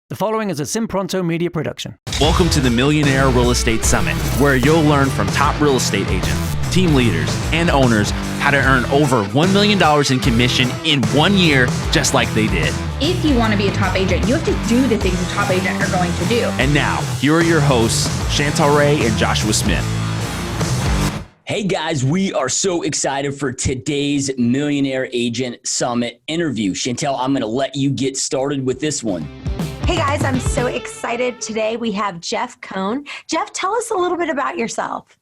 The following is a Simpronto media production. Welcome to the Millionaire Real Estate Summit, where you'll learn from top real estate agents, team leaders, and owners how to earn over $1 million in commission in 1 year, just like they did. If you want to be a top agent, you have to do the things a top agent are going to do. And now, here are your hosts, Chantal Ray and Joshua Smith. Hey guys, we are so excited for today's Millionaire Agent Summit interview. Chantal, I'm going to let you get started with this one. Hey guys, I'm so excited. Today we have Jeff Cohn. Jeff, tell us a little bit about yourself.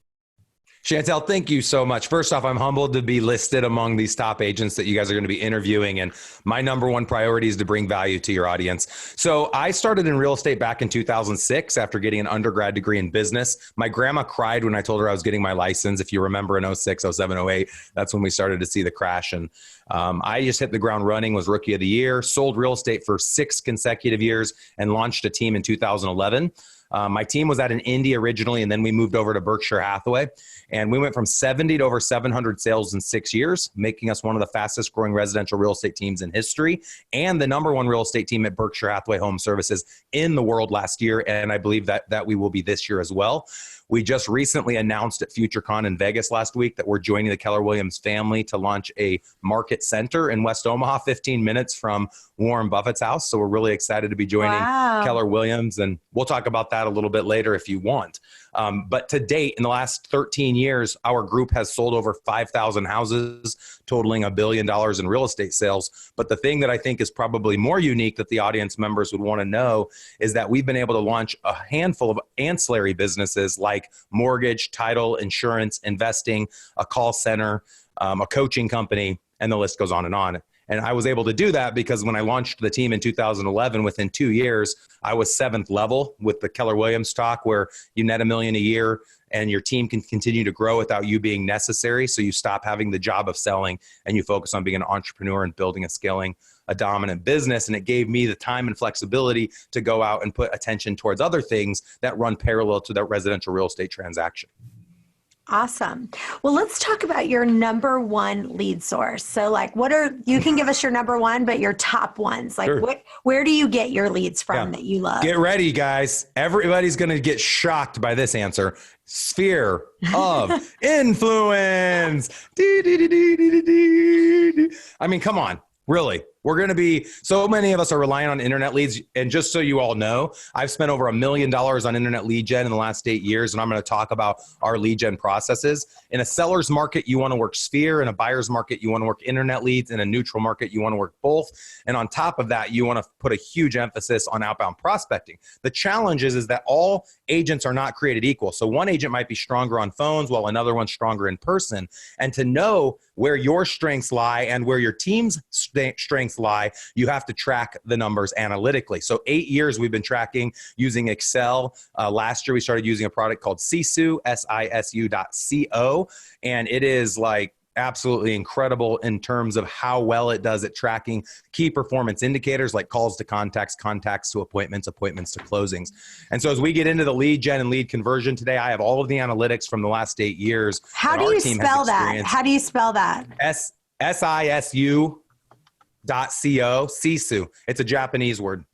Chantal, thank you so much. First off, I'm humbled to be listed among these top agents that you guys are going to be interviewing. And my number one priority is to bring value to your audience. So I started in real estate back in 2006 after getting an undergrad degree in business. My grandma cried when I told her I was getting my license. If you remember in 06, 07, 08, that's when we started to see the crash. And I just hit the ground running, was rookie of the year, sold real estate for 6 consecutive years, and launched a team in 2011. My team was out in India originally, and then we moved over to Berkshire Hathaway. And we went from 70 to over 700 sales in 6 years, making us one of the fastest growing residential real estate teams in history and the number one real estate team at Berkshire Hathaway Home Services in the world last year. And I believe that we will be this year as well. We just recently announced at FutureCon in Vegas last week that we're joining the Keller Williams family to launch a market center in West Omaha, 15 minutes from Warren Buffett's house. So we're really excited to be joining Keller Williams, and we'll talk about that a little bit later if you want. But to date, in the last 13 years, our group has sold over 5,000 houses, totaling $1 billion in real estate sales. But the thing that I think is probably more unique that the audience members would want to know is that we've been able to launch a handful of ancillary businesses like mortgage, title, insurance, investing, a call center, a coaching company, and the list goes on and on. And I was able to do that because when I launched the team in 2011, within 2 years, I was 7th level with the Keller Williams talk, where you net $1 million a year and your team can continue to grow without you being necessary. So you stop having the job of selling and you focus on being an entrepreneur and building and scaling a dominant business. And it gave me the time and flexibility to go out and put attention towards other things that run parallel to that residential real estate transaction. Awesome. Well, let's talk about your number one lead source. So you can give us your number one, but your top ones, like Sure. where do you get your leads from that you love? Get ready, guys. Everybody's going to get shocked by this answer. Sphere of influence. I mean, come on. Really, we're going to be, so many of us are relying on internet leads. And just so you all know, I've spent over $1 million on internet lead gen in the last 8 years. And I'm going to talk about our lead gen processes. In a seller's market, you want to work Sphere. In a buyer's market, you want to work internet leads. In a neutral market, you want to work both. And on top of that, you want to put a huge emphasis on outbound prospecting. The challenge is that all agents are not created equal. So one agent might be stronger on phones while another one's stronger in person. And to know where your strengths lie and where your team's strengths lie, you have to track the numbers analytically. So 8 years we've been tracking using Excel. Last year we started using a product called Sisu, SISU.co. And it is like absolutely incredible in terms of how well it does at tracking key performance indicators like calls to contacts, contacts to appointments, appointments to closings. And so as we get into the lead gen and lead conversion today, I have all of the analytics from the last 8 years. How do you spell that? How do you spell that? SISU.co, Sisu. It's a Japanese word.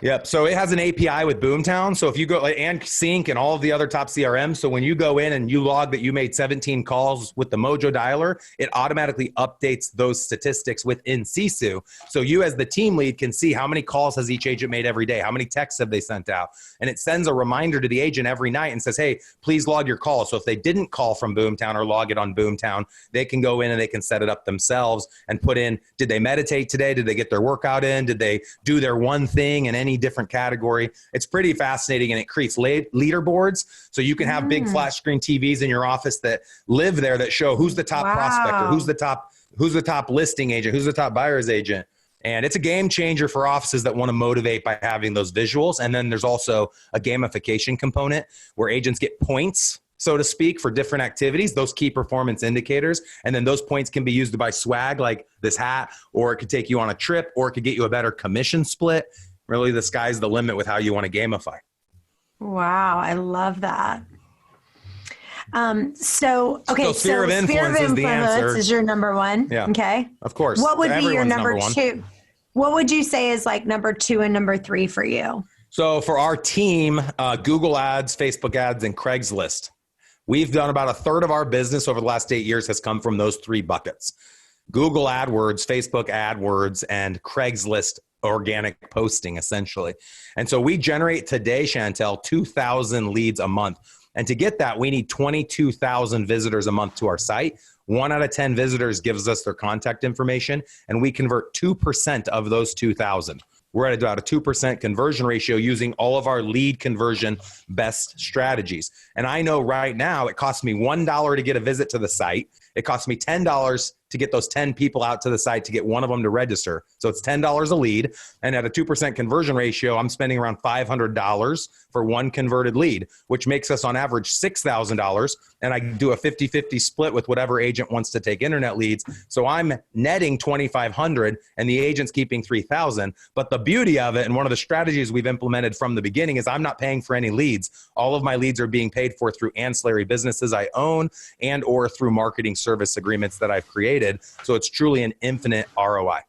Yep. So it has an API with Boomtown. So if you go and Sync and all of the other top CRMs. So when you go in and you log that you made 17 calls with the Mojo dialer, it automatically updates those statistics within Sisu. So you as the team lead can see how many calls has each agent made every day? How many texts have they sent out? And it sends a reminder to the agent every night and says, hey, please log your calls. So if they didn't call from Boomtown or log it on Boomtown, they can go in and they can set it up themselves and put in, did they meditate today? Did they get their workout in? Did they do their one thing in any different category? It's pretty fascinating, and it creates leaderboards. So you can have big flat screen TVs in your office that live there that show who's the top prospector, who's the top listing agent, who's the top buyer's agent. And it's a game changer for offices that want to motivate by having those visuals. And then there's also a gamification component where agents get points, so to speak, for different activities, those key performance indicators. And then those points can be used to buy swag like this hat, or it could take you on a trip, or it could get you a better commission split. Really, the sky's the limit with how you want to gamify. Wow, I love that. So sphere of influence is the answer. Is your number one? Yeah. Okay. Of course. What would be your Everyone's number one. two? What would you say is like number 2 and number 3 for you? So for our team, Google ads, Facebook ads, and Craigslist. We've done about a third of our business over the last 8 years has come from those 3 buckets. Google AdWords, Facebook AdWords, and Craigslist organic posting, essentially. And so we generate today, Chantel, 2,000 leads a month. And to get that, we need 22,000 visitors a month to our site. 1 out of 10 visitors gives us their contact information, and we convert 2% of those 2,000. We're at about a 2% conversion ratio using all of our lead conversion best strategies. And I know right now it costs me $1 to get a visit to the site. It costs me $10 to get those 10 people out to the site to get one of them to register. So it's $10 a lead. And at a 2% conversion ratio, I'm spending around $500 for one converted lead, which makes us on average $6,000. And I do a 50-50 split with whatever agent wants to take internet leads. So I'm netting $2,500 and the agent's keeping $3,000. But the beauty of it, and one of the strategies we've implemented from the beginning, is I'm not paying for any leads. All of my leads are being paid for through ancillary businesses I own and or through marketing service agreements that I've created. So it's truly an infinite ROI.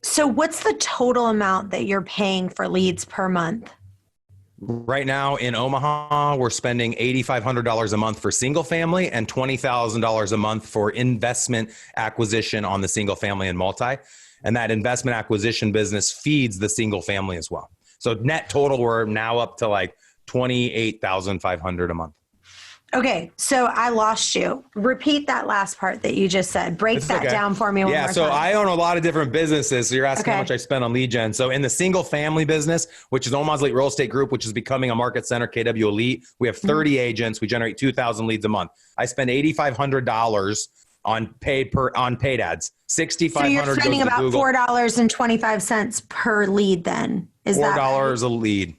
So what's the total amount that you're paying for leads per month? Right now in Omaha, we're spending $8,500 a month for single family and $20,000 a month for investment acquisition on the single family and multi. And that investment acquisition business feeds the single family as well. So net total, we're now up to like $28,500 a month. Okay, so I lost you. Repeat that last part that you just said. Break that down for me one more time. Yeah, so I own a lot of different businesses. So you're asking how much I spend on lead gen. So in the single family business, which is Omaha's Elite Real Estate Group, which is becoming a market center, KW Elite, we have 30 agents. We generate 2,000 leads a month. I spend $8,500 on paid ads. $6,500. So you're spending about $4.25 per lead then. Is that $4 a lead?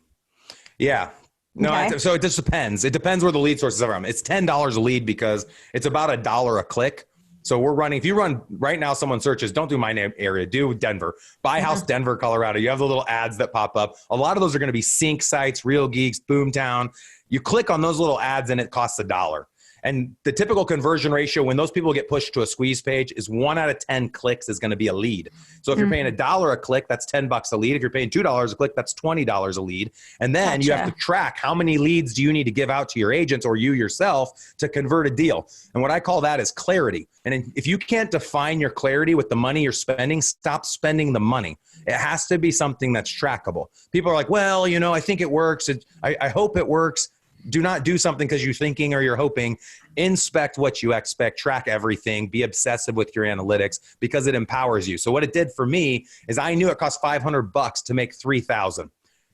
Yeah. No, okay. So it just depends. It depends where the lead sources are from. It's $10 a lead because it's about $1 a click. So we're running, if you run right now, someone searches, don't do my name area, do Denver, buy house, Denver, Colorado. You have the little ads that pop up. A lot of those are going to be sync sites, Real Geeks, Boomtown. You click on those little ads and it costs $1. And the typical conversion ratio when those people get pushed to a squeeze page is 1 out of 10 clicks is going to be a lead. So if you're paying $1 a click, that's $10 a lead. If you're paying $2 a click, that's $20 a lead. And then you have to track how many leads do you need to give out to your agents or you yourself to convert a deal. And what I call that is clarity. And if you can't define your clarity with the money you're spending, stop spending the money. It has to be something that's trackable. People are like, well, you know, I think it works. I hope it works. Do not do something because you're thinking or you're hoping. Inspect what you expect, track everything, be obsessive with your analytics because it empowers you. So what it did for me is I knew it cost $500 to make 3,000.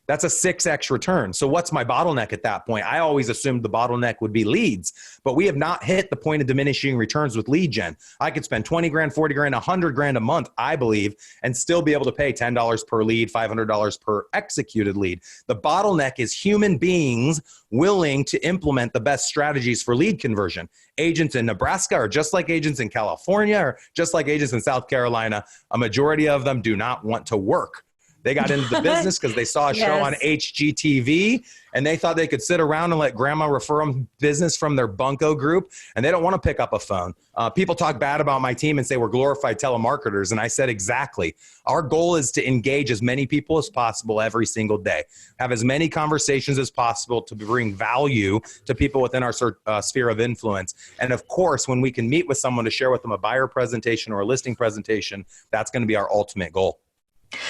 That's a 6x return. So what's my bottleneck at that point? I always assumed the bottleneck would be leads, but we have not hit the point of diminishing returns with lead gen. I could spend 20 grand, 40 grand, 100 grand a month, I believe, and still be able to pay $10 per lead, $500 per executed lead. The bottleneck is human beings willing to implement the best strategies for lead conversion. Agents in Nebraska are just like agents in California or just like agents in South Carolina. A majority of them do not want to work. They got into the business because they saw a show on HGTV and they thought they could sit around and let grandma refer them business from their bunco group. And they don't want to pick up a phone. People talk bad about my team and say we're glorified telemarketers. And I said, exactly. Our goal is to engage as many people as possible every single day, have as many conversations as possible to bring value to people within our sphere of influence. And of course, when we can meet with someone to share with them a buyer presentation or a listing presentation, that's going to be our ultimate goal.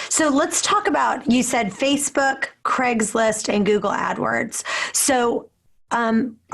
So let's talk about, you said Facebook, Craigslist, and Google AdWords. So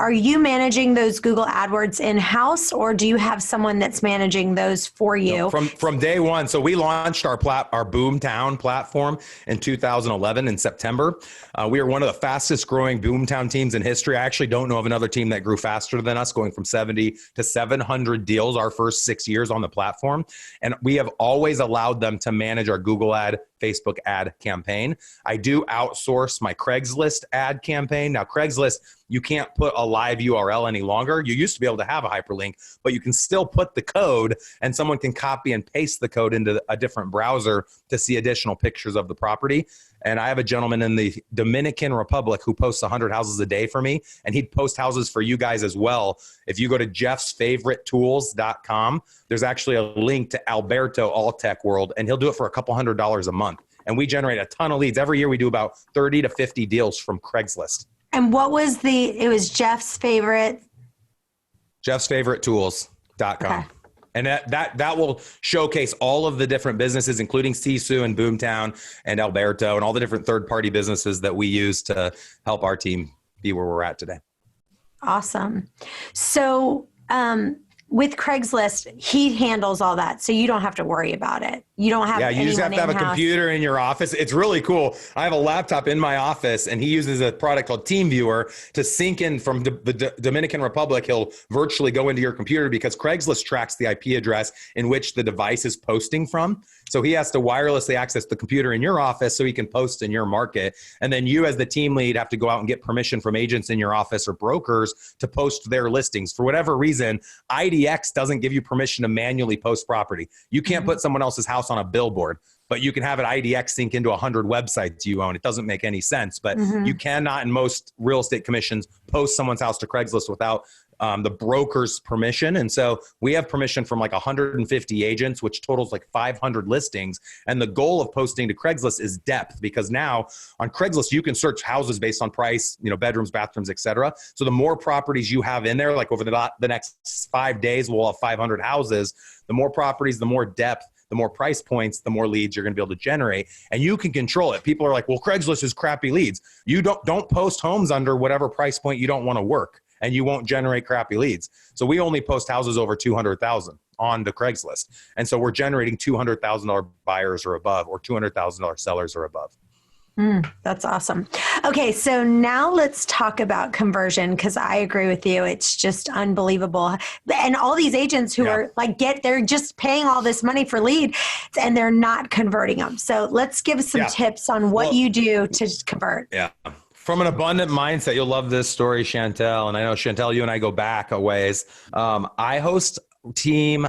are you managing those Google AdWords in-house or do you have someone that's managing those for you? No, from day one. So we launched our Boomtown platform in 2011 in September. We are one of the fastest growing Boomtown teams in history. I actually don't know of another team that grew faster than us, going from 70 to 700 deals our first 6 years on the platform. And we have always allowed them to manage our Google ad, Facebook ad campaign. I do outsource my Craigslist ad campaign. Now, Craigslist, you can't put a live URL any longer. You used to be able to have a hyperlink, but you can still put the code and someone can copy and paste the code into a different browser to see additional pictures of the property. And I have a gentleman in the Dominican Republic who posts 100 houses a day for me, and he'd post houses for you guys as well. If you go to jeffsfavoritetools.com, there's actually a link to Alberto All Tech World, and he'll do it for a couple $100 a month. And we generate a ton of leads. Every year we do about 30 to 50 deals from Craigslist. And what was it was Jeff's favorite? jeffsfavoritetools.com. Okay. And that will showcase all of the different businesses, including Sisu and Boomtown and Alberto and all the different third-party businesses that we use to help our team be where we're at today. Awesome. So with Craigslist, he handles all that. So you don't have to worry about it. You don't have you just have to have a computer in your office. It's really cool. I have a laptop in my office, and he uses a product called TeamViewer to sync in from the Dominican Republic. He'll virtually go into your computer because Craigslist tracks the IP address in which the device is posting from. So he has to wirelessly access the computer in your office so he can post in your market. And then you as the team lead have to go out and get permission from agents in your office or brokers to post their listings. For whatever reason, IDX doesn't give you permission to manually post property. You can't put someone else's house on a billboard, but you can have it IDX sync into 100 websites you own. It doesn't make any sense, but you cannot in most real estate commissions post someone's house to Craigslist without the broker's permission. And so we have permission from like 150 agents, which totals like 500 listings. And the goal of posting to Craigslist is depth, because now on Craigslist, you can search houses based on price, bedrooms, bathrooms, et cetera. So the more properties you have in there, like over the next 5 days, we'll have 500 houses. The more properties, the more depth, the more price points, the more leads you're going to be able to generate, and you can control it. People are like, well, Craigslist is crappy leads. You don't post homes under whatever price point you don't want to work, and you won't generate crappy leads. So we only post houses over 200,000 on the Craigslist. And so we're generating $200,000 buyers or above, or $200,000 sellers or above. That's awesome. Okay, so now let's talk about conversion, because I agree with you. It's just unbelievable. And all these agents who are like, they're just paying all this money for lead and they're not converting them. So let's give some tips on what you do to convert. Yeah. From an abundant mindset, you'll love this story, Chantel. And I know, Chantel, you and I go back a ways. I host team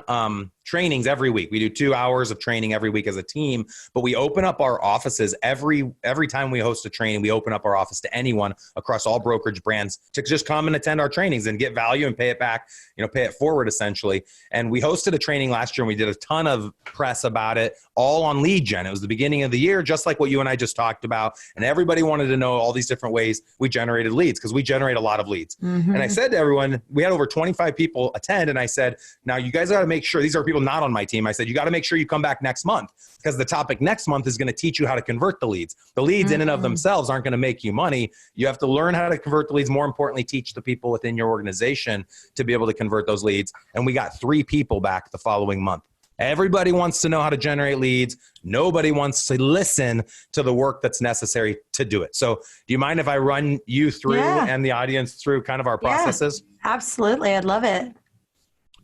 trainings every week. We do 2 hours of training every week as a team, but we open up our offices every time we host a training. We open up our office to anyone across all brokerage brands to just come and attend our trainings and get value and pay it back, pay it forward essentially. And we hosted a training last year and we did a ton of press about it, all on lead gen. It was the beginning of the year, just like what you and I just talked about. And everybody wanted to know all these different ways we generated leads, because we generate a lot of leads. And I said to everyone, we had over 25 people attend. And I said, now you guys got to make sure, these are people not on my team. I said, you got to make sure you come back next month, because the topic next month is going to teach you how to convert the leads. The leads in and of themselves aren't going to make you money. You have to learn how to convert the leads. More importantly, teach the people within your organization to be able to convert those leads. And we got 3 people back the following month. Everybody wants to know how to generate leads. Nobody wants to listen to the work that's necessary to do it. So do you mind if I run you through and the audience through kind of our processes? Absolutely. I'd love it.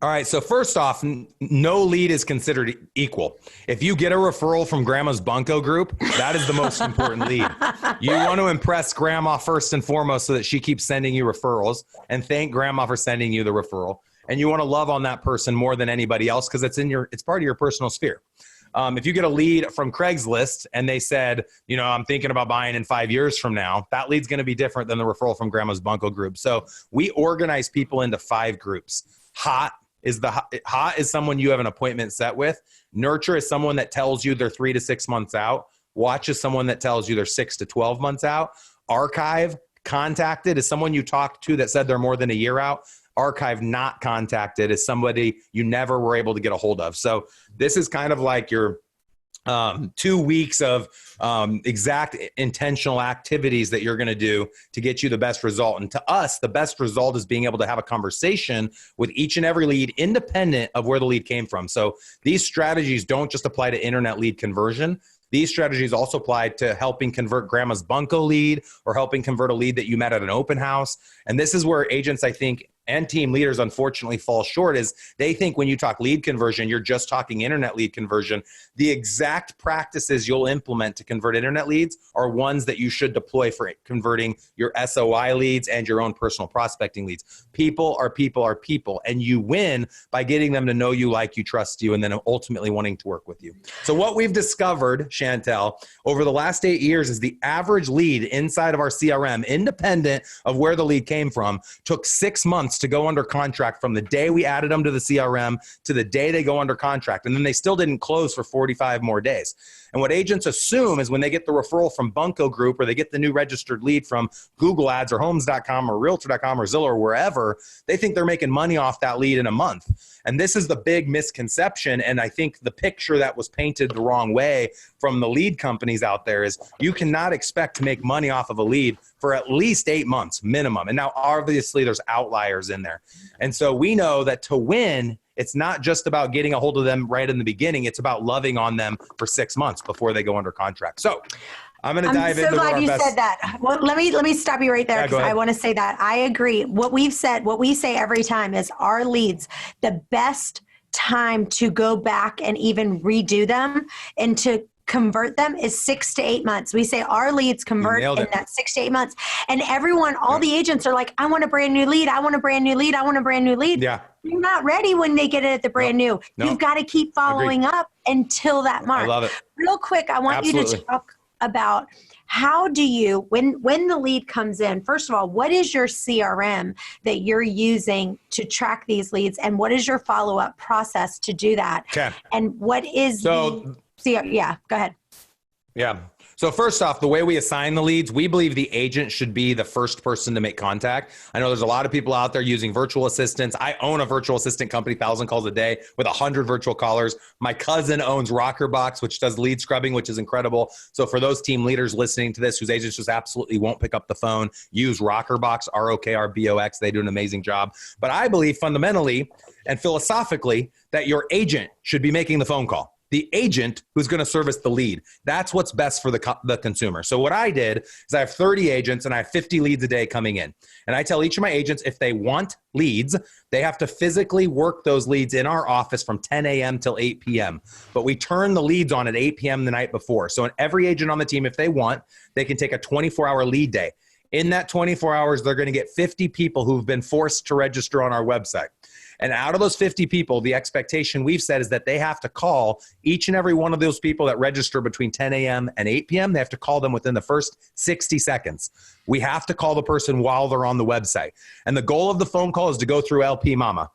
All right. So first off, no lead is considered equal. If you get a referral from Grandma's Bunko group, that is the most important lead. You want to impress Grandma first and foremost so that she keeps sending you referrals, and thank Grandma for sending you the referral. And you want to love on that person more than anybody else, because it's part of your personal sphere. If you get a lead from Craigslist and they said, I'm thinking about buying in 5 years from now, that lead's going to be different than the referral from Grandma's Bunko group. So we organize people into 5 groups. Hot is someone you have an appointment set with. Nurture is someone that tells you they're 3 to 6 months out. Watch is someone that tells you they're 6 to 12 months out. Archive, contacted, is someone you talked to that said they're more than a year out. Archive, not contacted, is somebody you never were able to get a hold of. So this is kind of like your 2 weeks of exact intentional activities that you're going to do to get you the best result. And to us, the best result is being able to have a conversation with each and every lead, independent of where the lead came from. So these strategies don't just apply to internet lead conversion. These strategies also apply to helping convert Grandma's Bunko lead, or helping convert a lead that you met at an open house. And this is where agents, I think, and team leaders unfortunately fall short is they think when you talk lead conversion, you're just talking internet lead conversion. The exact practices you'll implement to convert internet leads are ones that you should deploy for converting your SOI leads and your own personal prospecting leads. People are people are people, and you win by getting them to know you, like you, trust you, and then ultimately wanting to work with you. So what we've discovered, Chantel, over the last 8 years is the average lead inside of our CRM, independent of where the lead came from, took 6 months to go under contract from the day we added them to the CRM to the day they go under contract. And then they still didn't close for 45 more days. And what agents assume is when they get the referral from Bunko Group or they get the new registered lead from Google Ads or Homes.com or Realtor.com or Zillow or wherever, they think they're making money off that lead in a month. And this is the big misconception. And I think the picture that was painted the wrong way from the lead companies out there is you cannot expect to make money off of a lead for at least 8 months minimum. And now obviously there's outliers in there. And so we know that to win, it's not just about getting a hold of them right in the beginning. It's about loving on them for 6 months before they go under contract. So I'm going to dive into our best. I'm so glad you said that. Well, let me stop you right there because I want to say that I agree. What we say every time is our leads, the best time to go back and even redo them and to convert them is 6 to 8 months. We say our leads convert in that 6 to 8 months. And everyone, all the agents are like, I want a brand new lead. I want a brand new lead. I want a brand new lead. Yeah. You're not ready when they get it at the brand new. You've got to keep following up until that mark. I love it. Real quick, I want you to talk about how do you, when the lead comes in, first of all, what is your CRM that you're using to track these leads? And what is your follow-up process to do that? Okay. And what is yeah, go ahead. Yeah. So first off, the way we assign the leads, we believe the agent should be the first person to make contact. I know there's a lot of people out there using virtual assistants. I own a virtual assistant company, 1,000 calls a day with 100 virtual callers. My cousin owns Rockerbox, which does lead scrubbing, which is incredible. So for those team leaders listening to this, whose agents just absolutely won't pick up the phone, use Rockerbox, ROKRBOX. They do an amazing job. But I believe fundamentally and philosophically that your agent should be making the phone call. The agent who's going to service the lead. That's what's best for the consumer. So what I did is I have 30 agents and I have 50 leads a day coming in. And I tell each of my agents if they want leads, they have to physically work those leads in our office from 10 a.m. till 8 p.m. But we turn the leads on at 8 p.m. the night before. So every agent on the team, if they want, they can take a 24-hour lead day. In that 24 hours, they're going to get 50 people who've been forced to register on our website. And out of those 50 people, the expectation we've said is that they have to call each and every one of those people that register between 10 a.m. and 8 p.m. They have to call them within the first 60 seconds. We have to call the person while they're on the website. And the goal of the phone call is to go through LP Mama.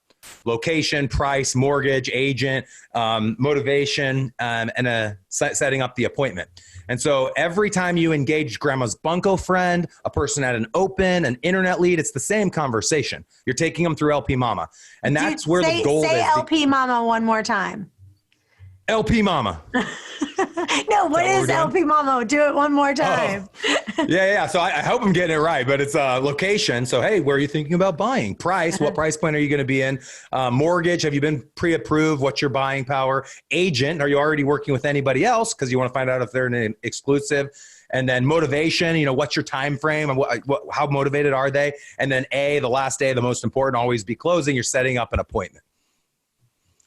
Location, price, mortgage, agent, motivation, and setting up the appointment. And so every time you engage grandma's Bunko friend, a person at an open, an internet lead, it's the same conversation. You're taking them through LP Mama. And that's where the goal is. Say LP Mama one more time. LP Mama. No, what is LP Mama? Do it one more time. Oh. Yeah. So I hope I'm getting it right, but it's location. So, hey, where are you thinking about buying? Price, what price point are you going to be in? Mortgage, have you been pre-approved? What's your buying power? Agent, are you already working with anybody else? Because you want to find out if they're an exclusive. And then motivation, what's your time frame and how motivated are they? And then the last day, the most important, always be closing. You're setting up an appointment.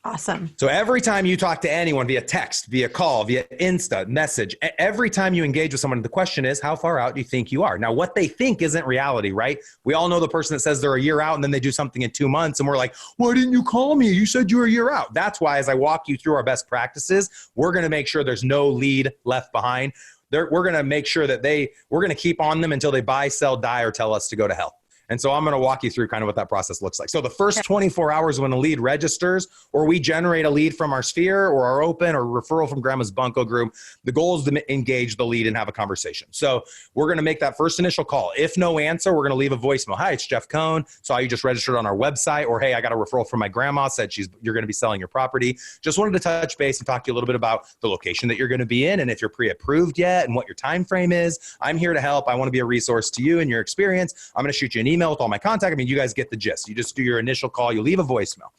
Awesome. So every time you talk to anyone via text, via call, via Insta, message, every time you engage with someone, the question is, how far out do you think you are? Now, what they think isn't reality, right? We all know the person that says they're a year out and then they do something in 2 months and we're like, why didn't you call me? You said you were a year out. That's why as I walk you through our best practices, we're going to make sure there's no lead left behind. We're going to make sure that we're going to keep on them until they buy, sell, die, or tell us to go to hell. And so I'm going to walk you through kind of what that process looks like. So the first 24 hours when a lead registers or we generate a lead from our sphere or our open or referral from grandma's Bunko group, the goal is to engage the lead and have a conversation. So we're going to make that first initial call. If no answer, we're going to leave a voicemail. Hi, it's Jeff Cohn. Saw you just registered on our website. Or, hey, I got a referral from my grandma, said you're going to be selling your property. Just wanted to touch base and talk to you a little bit about the location that you're going to be in and if you're pre-approved yet and what your time frame is. I'm here to help. I want to be a resource to you and your experience. I'm going to shoot you an email with all my contact. I mean, you guys get the gist. You just do your initial call. You leave a voicemail.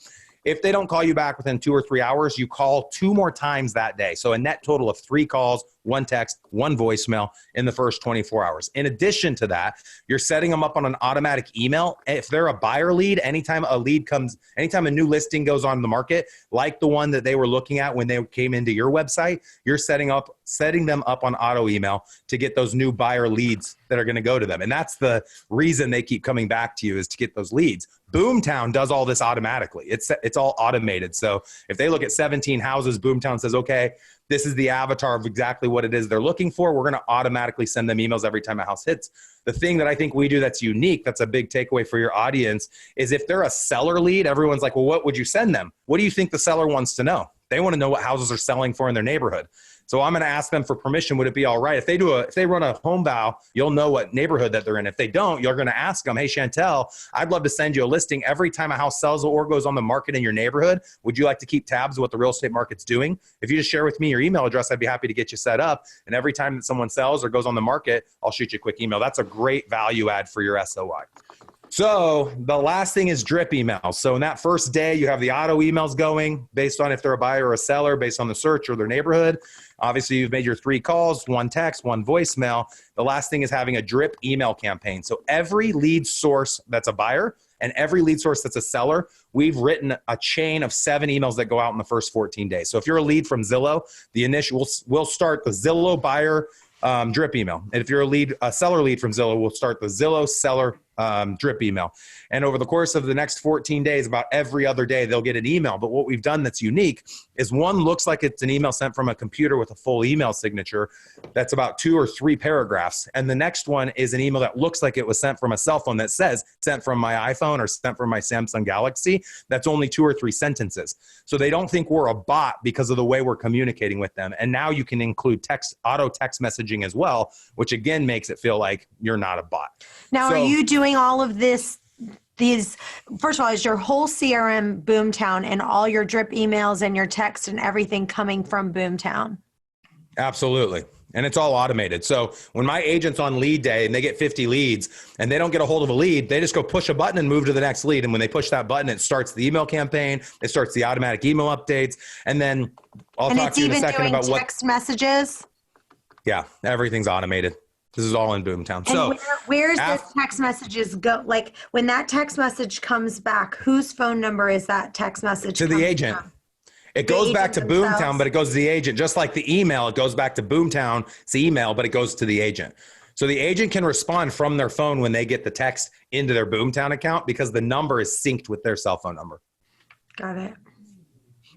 If they don't call you back within 2 or 3 hours, you call 2 more times that day. So a net total of 3 calls one text, one voicemail in the first 24 hours. In addition to that, you're setting them up on an automatic email. If they're a buyer lead, anytime a new listing goes on the market, like the one that they were looking at when they came into your website, you're setting them up on auto email to get those new buyer leads that are going to go to them. And that's the reason they keep coming back to you, is to get those leads. Boomtown does all this automatically. It's all automated. So if they look at 17 houses, Boomtown says, okay, this is the avatar of exactly what it is they're looking for. We're going to automatically send them emails every time a house hits. The thing that I think we do that's unique, that's a big takeaway for your audience, is if they're a seller lead, everyone's like, well, what would you send them? What do you think the seller wants to know? They want to know what houses are selling for in their neighborhood. So I'm going to ask them for permission. Would it be all right if they run a home val? You'll know what neighborhood that they're in. If they don't, you're going to ask them, hey, Chantel, I'd love to send you a listing every time a house sells or goes on the market in your neighborhood. Would you like to keep tabs of what the real estate market's doing? If you just share with me your email address, I'd be happy to get you set up. And every time that someone sells or goes on the market, I'll shoot you a quick email. That's a great value add for your SOI. So the last thing is drip emails. So in that first day, you have the auto emails going based on if they're a buyer or a seller, based on the search or their neighborhood. Obviously, you've made your 3 calls, 1 text, 1 voicemail. The last thing is having a drip email campaign. So every lead source that's a buyer and every lead source that's a seller, we've written a chain of 7 emails that go out in the first 14 days. So if you're a lead from Zillow, we'll start the Zillow buyer drip email. And if you're a seller lead from Zillow, we'll start the Zillow seller drip email. And over the course of the next 14 days, about every other day, they'll get an email. But what we've done that's unique is one looks like it's an email sent from a computer with a full email signature. That's about 2 or 3 paragraphs. And the next one is an email that looks like it was sent from a cell phone that says sent from my iPhone or sent from my Samsung Galaxy. That's only 2 or 3 sentences. So they don't think we're a bot because of the way we're communicating with them. And now you can include auto text messaging as well, which again makes it feel like you're not a bot. Now, are you doing all of these, first of all, is your whole CRM Boomtown and all your drip emails and your text and everything coming from Boomtown? Absolutely. And it's all automated. So when my agent's on lead day and they get 50 leads and they don't get a hold of a lead, they just go push a button and move to the next lead. And when they push that button, it starts the email campaign. It starts the automatic email updates. And then I'll talk to you in a second about what text messages. Yeah, everything's automated. This is all in Boomtown. And so where's those text messages go? Like when that text message comes back, whose phone number is that text message? To the agent. It goes back to Boomtown, but it goes to the agent. Just like the email, it goes back to Boomtown. It's the email, but it goes to the agent. So the agent can respond from their phone when they get the text into their Boomtown account because the number is synced with their cell phone number. Got it.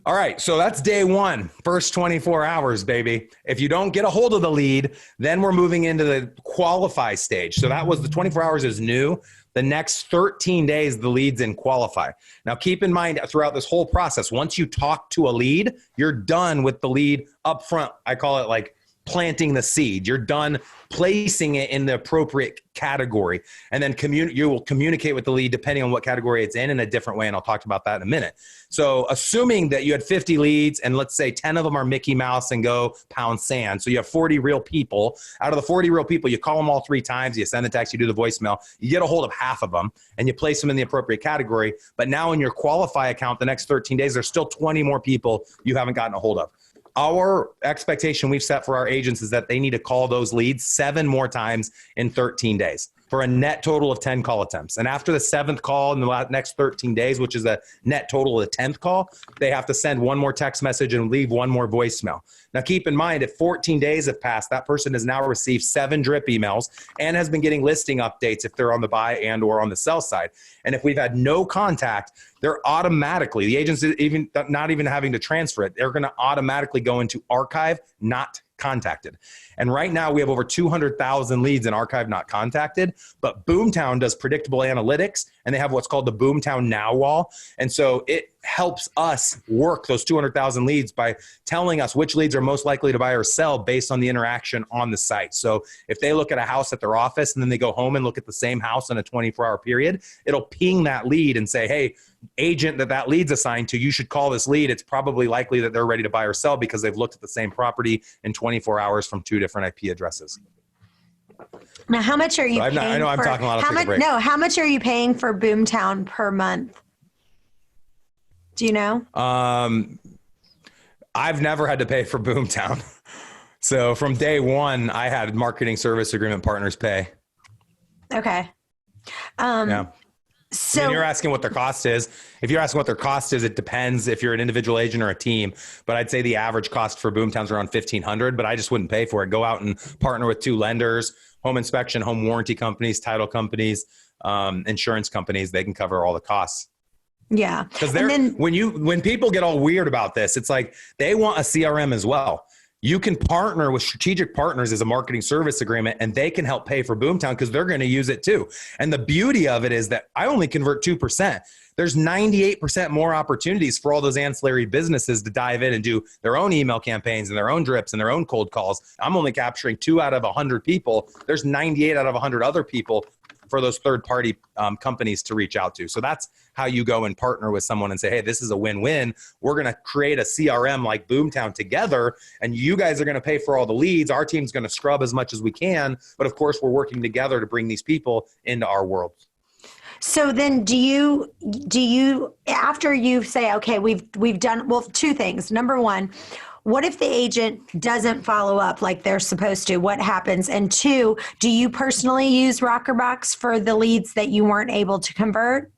All right, so that's day 1, first 24 hours, baby. If you don't get a hold of the lead, then we're moving into the qualify stage. So that was the 24 hours is new. The next 13 days, the lead's in qualify. Now, keep in mind throughout this whole process, once you talk to a lead, you're done with the lead up front. I call it like planting the seed. You're done placing it in the appropriate category. And then you will communicate with the lead depending on what category it's in a different way. And I'll talk about that in a minute. So assuming that you had 50 leads and let's say 10 of them are Mickey Mouse and go pound sand. So you have 40 real people. Out of the 40 real people, you call them all 3 times, you send the text, you do the voicemail, you get a hold of half of them and you place them in the appropriate category. But now in your qualify account, the next 13 days, there's still 20 more people you haven't gotten a hold of. Our expectation we've set for our agents is that they need to call those leads 7 more times in 13 days for a net total of 10 call attempts. And after the 7th call in the next 13 days, which is a net total of the 10th call, they have to send 1 more text message and leave 1 more voicemail. Now, keep in mind, if 14 days have passed, that person has now received 7 drip emails and has been getting listing updates if they're on the buy and or on the sell side. And if we've had no contact, they're automatically, the agents even not even having to transfer it, they're going to automatically go into archive, not contacted. And right now we have over 200,000 leads in archive not contacted, but Boomtown does predictable analytics and they have what's called the Boomtown Now wall. And so it helps us work those 200,000 leads by telling us which leads are most likely to buy or sell based on the interaction on the site. So if they look at a house at their office and then they go home and look at the same house in a 24-hour period, it'll ping that lead and say, hey, agent that lead's assigned to, you should call this lead. It's probably likely that they're ready to buy or sell because they've looked at the same property in 24 hours from 2 different IP addresses. Now, how much are you paying I know I'm talking a lot. How much are you paying for Boomtown per month? Do you know? I've never had to pay for Boomtown. So from day one, I had marketing service agreement partners pay. Okay. Yeah. So And you're asking what their cost is. If you're asking what their cost is, it depends if you're an individual agent or a team. But I'd say the average cost for Boomtown's around $1,500, but I just wouldn't pay for it. Go out and partner with 2 lenders, home inspection, home warranty companies, title companies, insurance companies. They can cover all the costs. yeah. Because when people get all weird about this, it's like they want a CRM as well. You can partner with strategic partners as a marketing service agreement, and they can help pay for Boomtown because they're going to use it too. And the beauty of it is that I only convert 2%. There's 98% more opportunities for all those ancillary businesses to dive in and do their own email campaigns and their own drips and their own cold calls. I'm only capturing 2 out of 100 people. There's 98 out of 100 other people for those third-party companies to reach out to. So that's how you go and partner with someone and say, hey, this is a win-win. We're going to create a CRM like Boomtown together, and you guys are going to pay for all the leads. Our team's going to scrub as much as we can. But of course, we're working together to bring these people into our world. So then do you, after you say, okay, we've done, well, 2 things. Number 1, what if the agent doesn't follow up like they're supposed to? What happens? And 2, do you personally use Rockerbox for the leads that you weren't able to convert?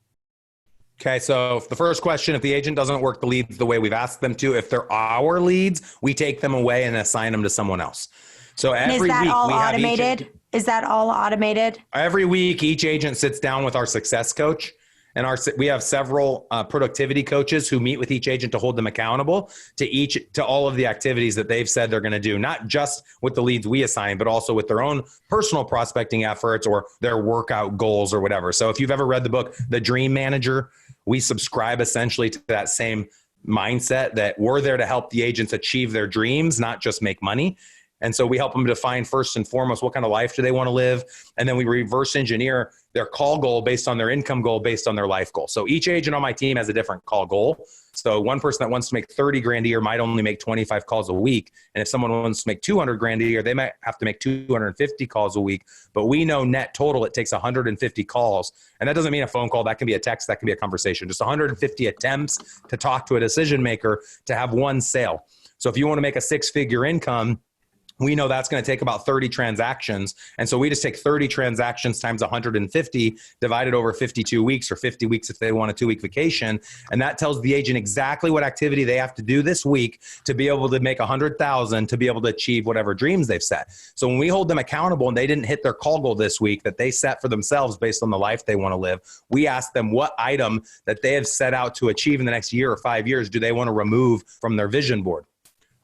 Okay, so the first question, if the agent doesn't work the leads the way we've asked them to, if they're our leads, we take them away and assign them to someone else. So every Is that week all we have automated? Is that all automated? Every week, each agent sits down with our success coach, and we have several productivity coaches who meet with each agent to hold them accountable to all of the activities that they've said they're going to do, not just with the leads we assign, but also with their own personal prospecting efforts or their workout goals or whatever. So if you've ever read the book, The Dream Manager, we subscribe essentially to that same mindset that we're there to help the agents achieve their dreams, not just make money. And so we help them define first and foremost, what kind of life do they want to live? And then we reverse engineer their call goal based on their income goal, based on their life goal. So each agent on my team has a different call goal. So one person that wants to make 30 grand a year might only make 25 calls a week. And if someone wants to make 200 grand a year, they might have to make 250 calls a week. But we know net total, it takes 150 calls. And that doesn't mean a phone call. That can be a text. That can be a conversation. Just 150 attempts to talk to a decision maker to have one sale. So if you want to make a 6-figure income, we know that's going to take about 30 transactions. And so we just take 30 transactions times 150 divided over 52 weeks or 50 weeks if they want a 2-week vacation. And that tells the agent exactly what activity they have to do this week to be able to make 100,000 to be able to achieve whatever dreams they've set. So when we hold them accountable and they didn't hit their call goal this week that they set for themselves based on the life they want to live, we ask them what item that they have set out to achieve in the next year or 5 years do they want to remove from their vision board.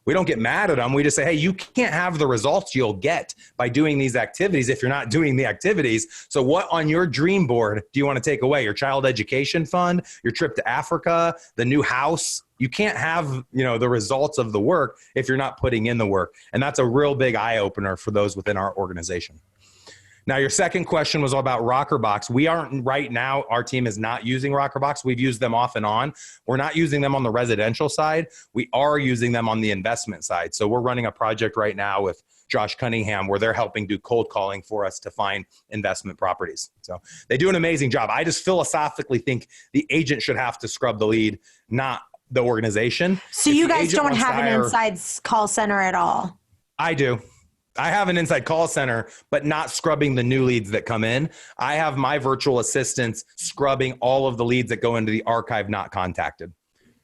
We don't get mad at them. We just say, hey, you can't have the results you'll get by doing these activities if you're not doing the activities. So what on your dream board do you want to take away? Your child education fund, your trip to Africa, the new house? You can't have, the results of the work if you're not putting in the work. And that's a real big eye opener for those within our organization. Now, your second question was all about Rockerbox. We aren't right now, our team is not using Rockerbox. We've used them off and on. We're not using them on the residential side. We are using them on the investment side. So we're running a project right now with Josh Cunningham where they're helping do cold calling for us to find investment properties. So they do an amazing job. I just philosophically think the agent should have to scrub the lead, not the organization. So you guys don't have an inside call center at all? I do. I have an inside call center, but not scrubbing the new leads that come in. I have my virtual assistants scrubbing all of the leads that go into the archive not contacted.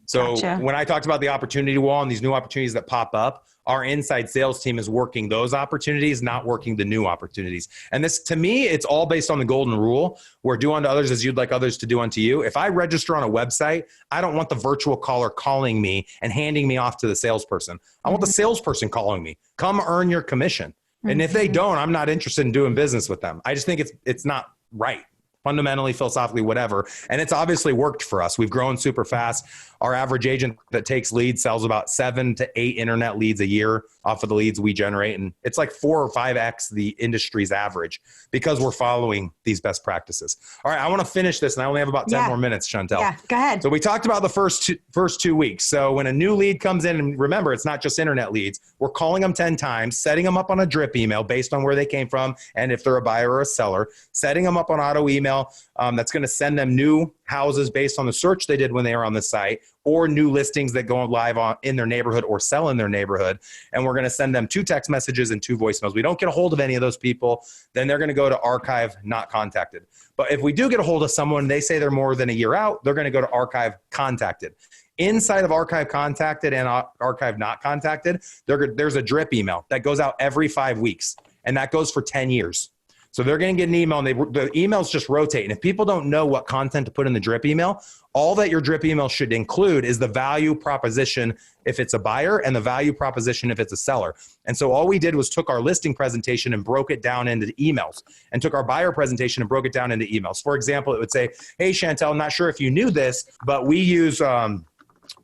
So Gotcha. When I talked about the opportunity wall and these new opportunities that pop up, our inside sales team is working those opportunities, not working the new opportunities. And this, to me, it's all based on the golden rule where do unto others as you'd like others to do unto you. If I register on a website, I don't want the virtual caller calling me and handing me off to the salesperson. I want the salesperson calling me. Come earn your commission. And if they don't, I'm not interested in doing business with them. I just think it's not right. Fundamentally, philosophically, whatever. And it's obviously worked for us. We've grown super fast. Our average agent that takes leads sells about 7 to 8 internet leads a year off of the leads we generate. And it's like 4 or 5x the industry's average because we're following these best practices. All right, I want to finish this and I only have about 10 more minutes, Chantel. Yeah, go ahead. So we talked about the first two weeks. So when a new lead comes in, and remember, it's not just internet leads. We're calling them 10 times, setting them up on a drip email based on where they came from and if they're a buyer or a seller, setting them up on auto email email that's going to send them new houses based on the search they did when they were on the site, or new listings that go live in their neighborhood or sell in their neighborhood. And we're going to send them 2 text messages and 2 voicemails. We don't get a hold of any of those people, then they're going to go to archive not contacted. But if we do get a hold of someone, they say they're more than a year out, they're going to go to archive contacted. Inside of archive contacted and archive not contacted, there's a drip email that goes out every 5 weeks, and that goes for 10 years. So they're going to get an email, and the emails just rotate. And if people don't know what content to put in the drip email, all that your drip email should include is the value proposition if it's a buyer and the value proposition if it's a seller. And so all we did was took our listing presentation and broke it down into emails, and took our buyer presentation and broke it down into emails. For example, it would say, hey, Chantel, I'm not sure if you knew this, but we use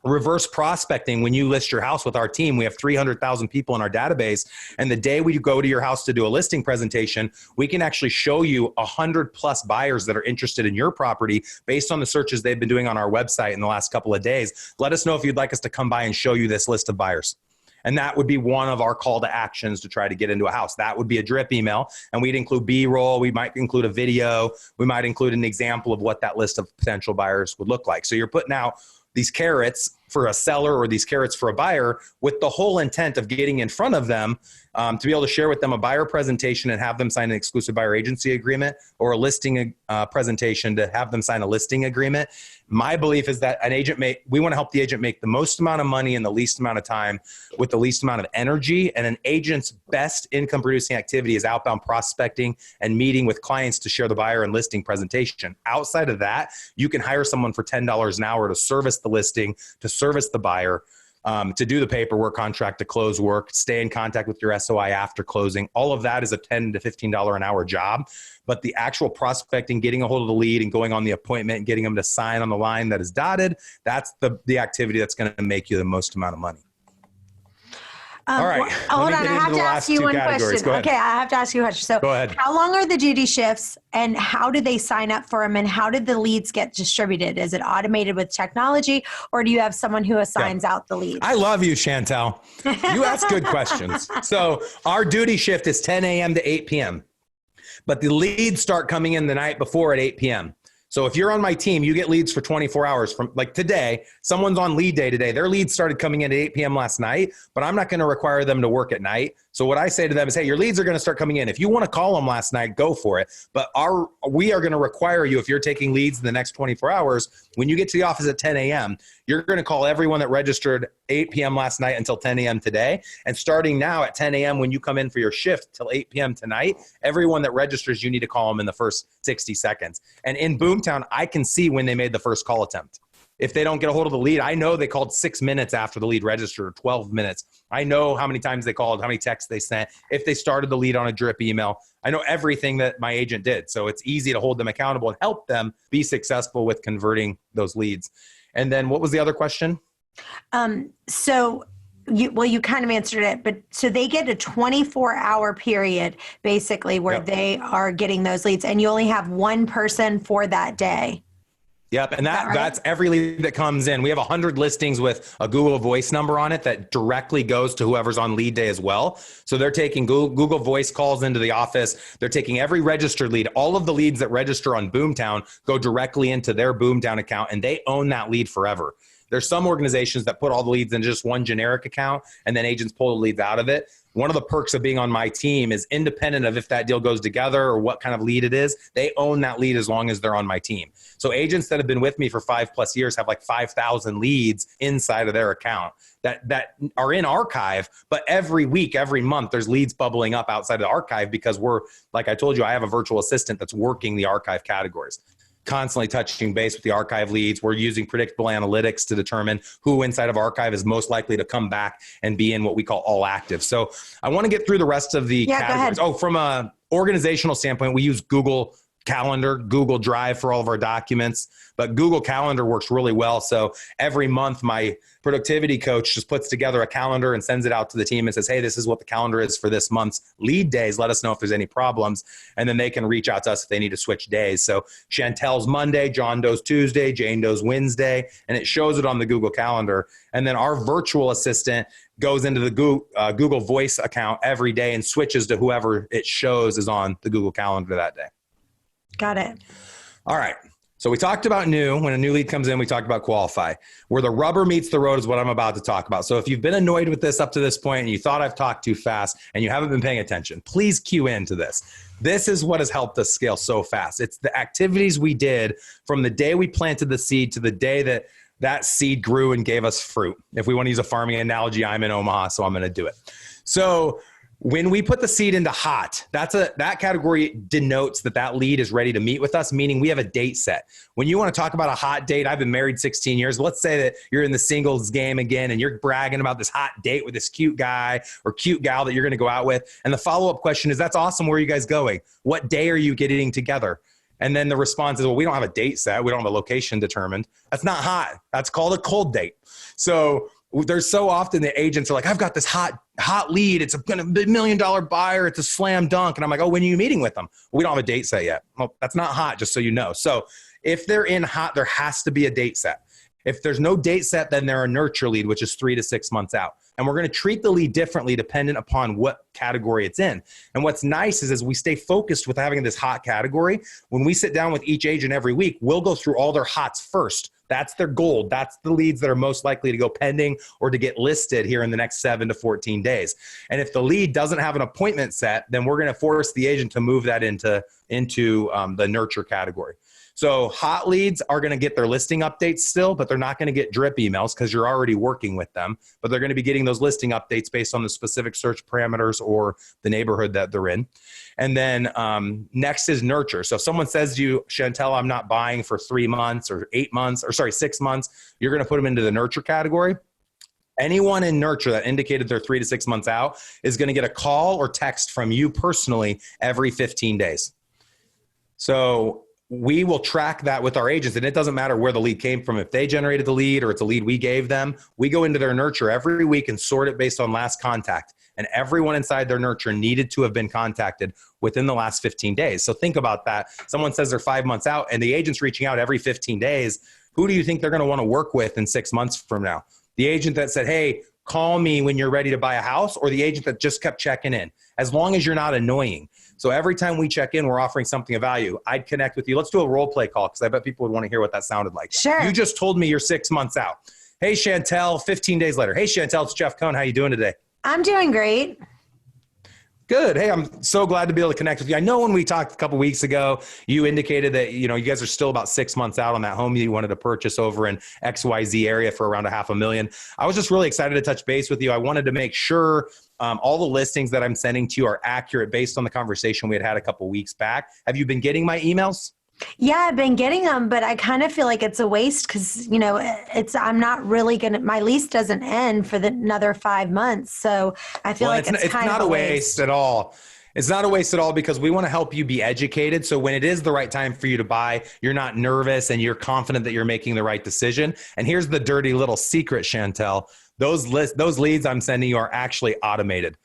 reverse prospecting. When you list your house with our team, we have 300,000 people in our database. And the day we go to your house to do a listing presentation, we can actually show you 100+ buyers that are interested in your property based on the searches they've been doing on our website in the last couple of days. Let us know if you'd like us to come by and show you this list of buyers. And that would be one of our call to actions to try to get into a house. That would be a drip email. And we'd include B-roll. We might include a video. We might include an example of what that list of potential buyers would look like. So you're putting out these carrots for a seller or these carrots for a buyer with the whole intent of getting in front of them to be able to share with them a buyer presentation and have them sign an exclusive buyer agency agreement, or a listing presentation to have them sign a listing agreement. My belief is that we want to help the agent make the most amount of money in the least amount of time with the least amount of energy. And an agent's best income producing activity is outbound prospecting and meeting with clients to share the buyer and listing presentation. Outside of that, you can hire someone for $10 an hour to service the listing, to service the buyer, to do the paperwork, contract to close work, stay in contact with your SOI after closing. All of that is a $10 to $15 an hour job. But the actual prospecting, getting a hold of the lead and going on the appointment and getting them to sign on the line that is dotted, that's the activity that's going to make you the most amount of money. All right. Hold on. I have to ask you one question. Okay, I have to ask you a question. So, go ahead. How long are the duty shifts, and how do they sign up for them, and how did the leads get distributed? Is it automated with technology, or do you have someone who assigns out the leads? I love you, Chantel. You ask good questions. So our duty shift is 10 a.m. to 8 p.m., but the leads start coming in the night before at 8 p.m. So if you're on my team, you get leads for 24 hours from, like today, someone's on lead day today. Their leads started coming in at 8 p.m. last night, but I'm not going to require them to work at night. So what I say to them is, hey, your leads are going to start coming in. If you want to call them last night, go for it. But we are going to require you, if you're taking leads in the next 24 hours, when you get to the office at 10 a.m., you're going to call everyone that registered 8 p.m. last night until 10 a.m. today. And starting now at 10 a.m. when you come in for your shift till 8 p.m. tonight, everyone that registers, you need to call them in the first 60 seconds. And in Boomtown, I can see when they made the first call attempt. If they don't get a hold of the lead, I know they called 6 minutes after the lead registered, or 12 minutes. I know how many times they called, how many texts they sent, if they started the lead on a drip email. I know everything that my agent did. So it's easy to hold them accountable and help them be successful with converting those leads. And then what was the other question? You kind of answered it, but so they get a 24-hour period basically where they are getting those leads, and you only have one person for that day. Yep. And that's every lead that comes in. We have 100 listings with a Google Voice number on it that directly goes to whoever's on lead day as well. So they're taking Google Voice calls into the office. They're taking every registered lead. All of the leads that register on Boomtown go directly into their Boomtown account, and they own that lead forever. There's some organizations that put all the leads in just one generic account, and then agents pull the leads out of it. One of the perks of being on my team is, independent of if that deal goes together or what kind of lead it is, they own that lead as long as they're on my team. So agents that have been with me for 5+ years have like 5,000 leads inside of their account that are in archive, but every week, every month, there's leads bubbling up outside of the archive because like I told you, I have a virtual assistant that's working the archive categories, constantly touching base with the archive leads. We're using predictable analytics to determine who inside of archive is most likely to come back and be in what we call all active. So I want to get through the rest of the categories. Oh, from a organizational standpoint, we use Google Calendar, Google Drive for all of our documents, but Google Calendar works really well. So every month, my productivity coach just puts together a calendar and sends it out to the team and says, hey, this is what the calendar is for this month's lead days. Let us know if there's any problems. And then they can reach out to us if they need to switch days. So Chantel's Monday, John Doe's Tuesday, Jane Doe's Wednesday, and it shows it on the Google Calendar. And then our virtual assistant goes into the Google Voice account every day and switches to whoever it shows is on the Google Calendar that day. Got it. All right. So we talked about new. When a new lead comes in, we talked about qualify. Where the rubber meets the road is what I'm about to talk about. So if you've been annoyed with this up to this point and you thought I've talked too fast and you haven't been paying attention, please cue into this. This is what has helped us scale so fast. It's the activities we did from the day we planted the seed to the day that that seed grew and gave us fruit. If we want to use a farming analogy, I'm in Omaha, so I'm going to do it. So when we put the seed into hot, that category denotes that lead is ready to meet with us, meaning we have a date set. When you want to talk about a hot date, I've been married 16 years. Let's say that you're in the singles game again and you're bragging about this hot date with this cute guy or cute gal that you're going to go out with. And the follow-up question is, that's awesome. Where are you guys going? What day are you getting together? And then the response is, well, we don't have a date set. We don't have a location determined. That's not hot. That's called a cold date. So there's so often the agents are like, I've got this hot lead. It's going to be $1 million buyer. It's a slam dunk. And I'm like, oh, when are you meeting with them? Well, we don't have a date set yet. Well, that's not hot, just so you know. So if they're in hot, there has to be a date set. If there's no date set, then they're a nurture lead, which is 3 to 6 months out. And we're going to treat the lead differently dependent upon what category it's in. And what's nice is as we stay focused with having this hot category, when we sit down with each agent every week, we'll go through all their hots first. That's their gold. That's the leads that are most likely to go pending or to get listed here in the next 7 to 14 days. And if the lead doesn't have an appointment set, then we're going to force the agent to move that into the nurture category. So hot leads are going to get their listing updates still, but they're not going to get drip emails because you're already working with them. But they're going to be getting those listing updates based on the specific search parameters or the neighborhood that they're in. And then next is nurture. So if someone says to you, Chantel, I'm not buying for 3 months or 8 months, or 6 months, you're going to put them into the nurture category. Anyone in nurture that indicated they're 3 to 6 months out is going to get a call or text from you personally every 15 days. So we will track that with our agents, and it doesn't matter where the lead came from. If they generated the lead or it's a lead we gave them, we go into their nurture every week and sort it based on last contact. And everyone inside their nurture needed to have been contacted within the last 15 days. So think about that. Someone says they're 5 months out and the agent's reaching out every 15 days. Who do you think they're going to want to work with in 6 months from now? The agent that said, hey, call me when you're ready to buy a house, or the agent that just kept checking in, as long as you're not annoying. So every time we check in, we're offering something of value. I'd connect with you. Let's do a role play call because I bet people would want to hear what that sounded like. Sure. You just told me you're 6 months out. Hey, Chantel, 15 days later. Hey, Chantel, it's Jeff Cohn. How you doing today? I'm doing great. Good. Hey, I'm so glad to be able to connect with you. I know when we talked a couple of weeks ago, you indicated that, you guys are still about 6 months out on that home you wanted to purchase over in XYZ area for around $500,000. I was just really excited to touch base with you. I wanted to make sure all the listings that I'm sending to you are accurate based on the conversation we had a couple of weeks back. Have you been getting my emails? Yeah, I've been getting them, but I kind of feel like it's a waste because, I'm not really going to, my lease doesn't end for another 5 months. So I feel like it's kind not of a waste at all. It's not a waste at all because we want to help you be educated. So when it is the right time for you to buy, you're not nervous and you're confident that you're making the right decision. And here's the dirty little secret, Chantel. Those leads I'm sending you are actually automated.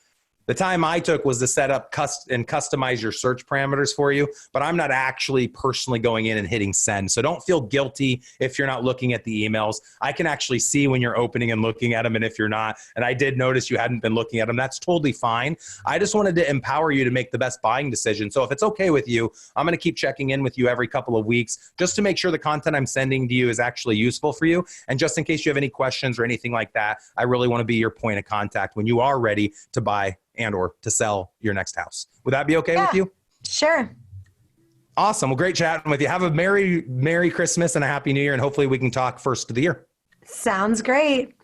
The time I took was to set up and customize your search parameters for you, but I'm not actually personally going in and hitting send. So don't feel guilty if you're not looking at the emails. I can actually see when you're opening and looking at them and if you're not. And I did notice you hadn't been looking at them. That's totally fine. I just wanted to empower you to make the best buying decision. So if it's okay with you, I'm going to keep checking in with you every couple of weeks just to make sure the content I'm sending to you is actually useful for you. And just in case you have any questions or anything like that, I really want to be your point of contact when you are ready to buy and or to sell your next house. Would that be okay with you? Sure. Awesome. Well, great chatting with you. Have a Merry Christmas and a Happy New Year. And hopefully we can talk first of the year. Sounds great.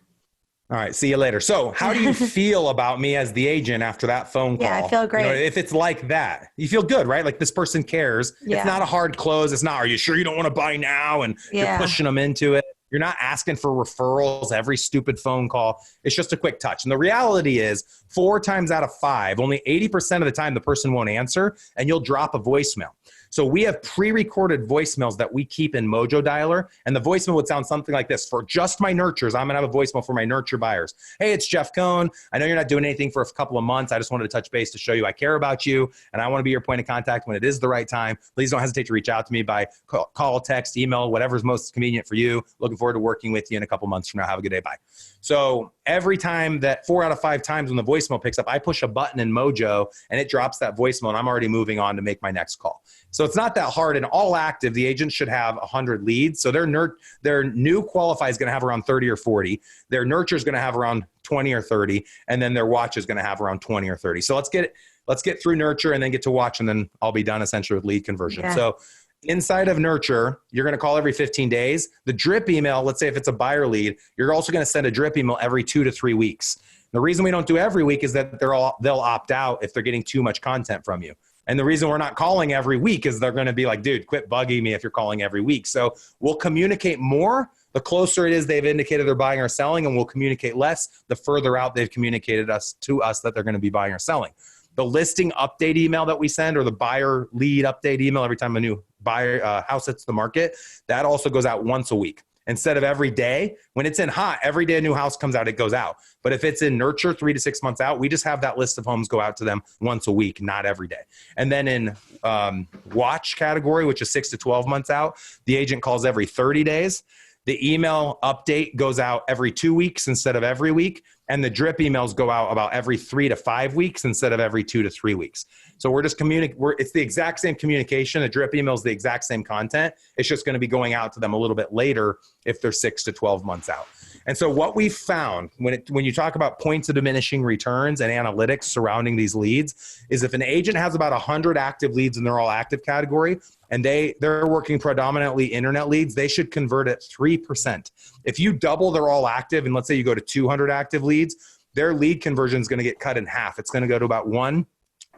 All right. See you later. So how do you feel about me as the agent after that phone call? Yeah, I feel great. If it's like that, you feel good, right? Like this person cares. Yeah. It's not a hard close. It's not, are you sure you don't want to buy now? And you're pushing them into it. You're not asking for referrals every stupid phone call. It's just a quick touch. And the reality is 4 times out of 5, only 80% of the time the person won't answer and you'll drop a voicemail. So we have pre-recorded voicemails that we keep in Mojo Dialer. And the voicemail would sound something like this. For just my nurtures, I'm going to have a voicemail for my nurture buyers. Hey, it's Jeff Cohn. I know you're not doing anything for a couple of months. I just wanted to touch base to show you I care about you. And I want to be your point of contact when it is the right time. Please don't hesitate to reach out to me by call, text, email, whatever's most convenient for you. Looking forward forward to working with you in a couple months from now. Have a good day. Bye. So every time that 4 out of 5 times when the voicemail picks up, I push a button in Mojo and it drops that voicemail and I'm already moving on to make my next call. So it's not that hard. And all active, the agent should have 100 leads. So their new qualify is going to have around 30 or 40. Their nurture is going to have around 20 or 30. And then their watch is going to have around 20 or 30. So let's get through nurture and then get to watch. And then I'll be done essentially with lead conversion. Yeah. So inside of nurture, you're going to call every 15 days. The drip email, let's say if it's a buyer lead, you're also going to send a drip email every 2 to 3 weeks. The reason we don't do every week is that they'll opt out if they're getting too much content from you. And the reason we're not calling every week is they're going to be like, dude, quit bugging me if you're calling every week. So we'll communicate more the closer it is they've indicated they're buying or selling, and we'll communicate less the further out they've communicated to us that they're going to be buying or selling. The listing update email that we send, or the buyer lead update email every time a new buyer house hits the market, that also goes out once a week. Instead of every day, when it's in hot, every day a new house comes out, it goes out. But if it's in nurture 3 to 6 months out, we just have that list of homes go out to them once a week, not every day. And then in watch category, which is 6 to 12 months out, the agent calls every 30 days. The email update goes out every 2 weeks instead of every week. And the drip emails go out about every 3 to 5 weeks instead of every 2 to 3 weeks. So we're just it's the exact same communication. The drip email is the exact same content. It's just going to be going out to them a little bit later if they're 6 to 12 months out. And so what we found when you talk about points of diminishing returns and analytics surrounding these leads is if an agent has about 100 active leads in their all active category, and they're working predominantly internet leads, they should convert at 3%. If you double their all active, and let's say you go to 200 active leads, their lead conversion is going to get cut in half. It's going to go to about 1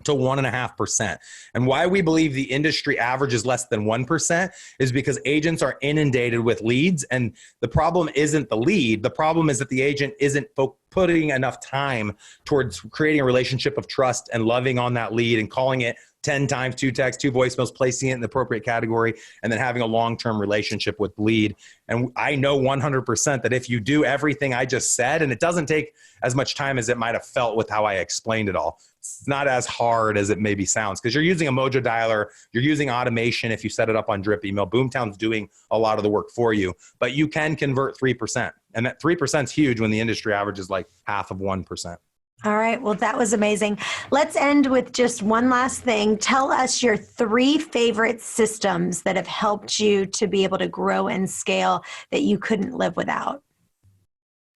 to 1.5%. And why we believe the industry average is less than 1% is because agents are inundated with leads. And the problem isn't the lead. The problem is that the agent isn't putting enough time towards creating a relationship of trust and loving on that lead and calling it 10 times, 2 texts, 2 voicemails, placing it in the appropriate category, and then having a long-term relationship with lead. And I know 100% that if you do everything I just said, and it doesn't take as much time as it might have felt with how I explained it all. It's not as hard as it maybe sounds because you're using a Mojo dialer, you're using automation if you set it up on drip email. Boomtown's doing a lot of the work for you, but you can convert 3%. And that 3% is huge when the industry average is like half of 1%. All right. Well, that was amazing. Let's end with just one last thing. Tell us your 3 favorite systems that have helped you to be able to grow and scale that you couldn't live without.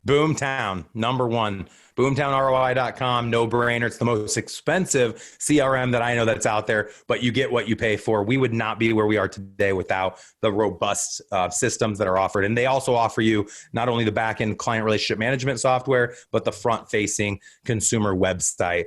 Boomtown, number 1. BoomtownROI.com, no brainer. It's the most expensive CRM that I know that's out there, but you get what you pay for. We would not be where we are today without the robust systems that are offered. And they also offer you not only the back-end client relationship management software, but the front-facing consumer website.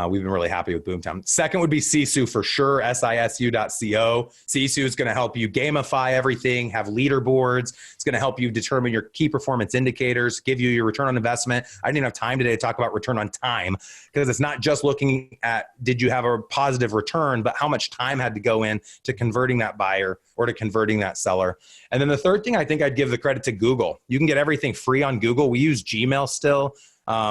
We've been really happy with Boomtown. Second would be Sisu for sure, sisu.co. Sisu is going to help you gamify everything, have leaderboards. It's going to help you determine your key performance indicators, give you your return on investment. I didn't have time today to talk about return on time because it's not just looking at did you have a positive return, but how much time had to go in to converting that buyer or to converting that seller. And then the third thing, I think I'd give the credit to Google. You can get everything free on Google. We use Gmail still.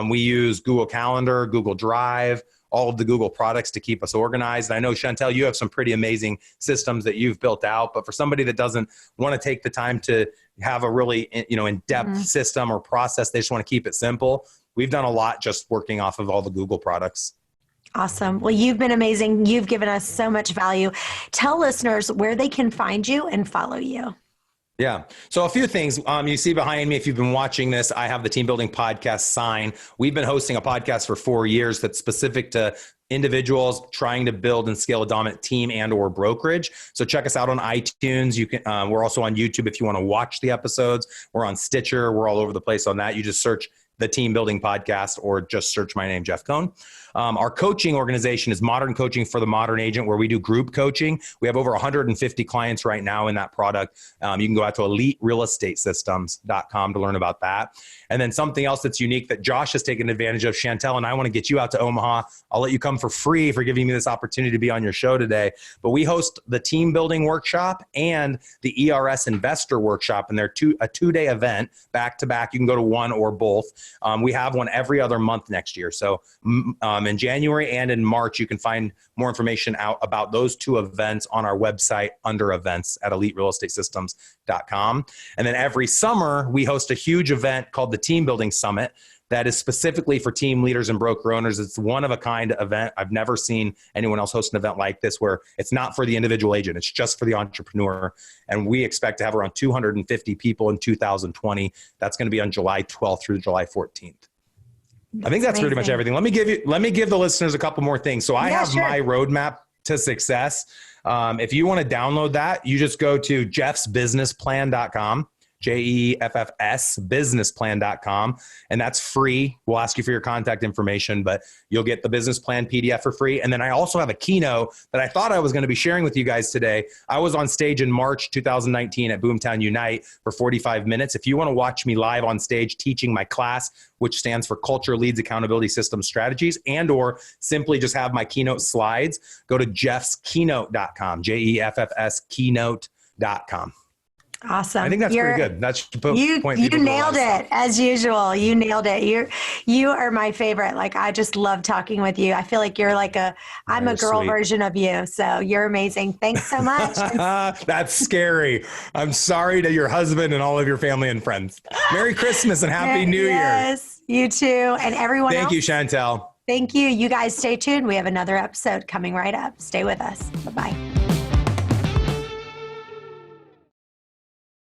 We use Google Calendar, Google Drive, all of the Google products to keep us organized. And I know, Chantel, you have some pretty amazing systems that you've built out, but for somebody that doesn't want to take the time to have a really, in-depth system or process, they just want to keep it simple. We've done a lot just working off of all the Google products. Awesome. Well, you've been amazing. You've given us so much value. Tell listeners where they can find you and follow you. Yeah. So a few things you see behind me, if you've been watching this, I have the Team Building Podcast sign. We've been hosting a podcast for 4 years that's specific to individuals trying to build and scale a dominant team and or brokerage. So check us out on iTunes. You can. We're also on YouTube if you want to watch the episodes. We're on Stitcher. We're all over the place on that. You just search the Team Building Podcast or just search my name, Jeff Cohn. Our coaching organization is Modern Coaching for the Modern Agent, where we do group coaching. We have over 150 clients right now in that product. You can go out to eliterealestatesystems.com to learn about that. And then something else that's unique that Josh has taken advantage of, Chantel, and I want to get you out to Omaha. I'll let you come for free for giving me this opportunity to be on your show today. But we host the Team Building Workshop and the ERS Investor Workshop, and they're a 2-day event back to back. You can go to one or both. We have one every other month next year. So in January and in March. You can find more information out about those two events on our website under events at eliterealestatesystems.com. And then every summer, we host a huge event called the Team Building Summit that is specifically for team leaders and broker owners. It's one of a kind event. I've never seen anyone else host an event like this where it's not for the individual agent. It's just for the entrepreneur. And we expect to have around 250 people in 2020. That's going to be on July 12th through July 14th. I think that's pretty much everything. Let me give the listeners a couple more things. So I have my roadmap to success. If you want to download that, you just go to jeffsbusinessplan.com. JEFFS businessplan.com. And that's free. We'll ask you for your contact information, but you'll get the business plan PDF for free. And then I also have a keynote that I thought I was going to be sharing with you guys today. I was on stage in March 2019 at Boomtown Unite for 45 minutes. If you want to watch me live on stage teaching my class, which stands for Culture Leads Accountability System Strategies, and or simply just have my keynote slides, go to jeffskeynote.com, JEFFS keynote.com. Awesome. I think that's pretty good. That should point people you to nailed it as usual. You nailed it. You are my favorite. Like, I just love talking with you. I feel like you're like I'm a girl version of you. So you're amazing. Thanks so much. That's scary. I'm sorry to your husband and all of your family and friends. Merry Christmas and Happy New Year. Yes, you too. And everyone else. Thank you, Chantel. Thank you. You guys stay tuned. We have another episode coming right up. Stay with us. Bye-bye.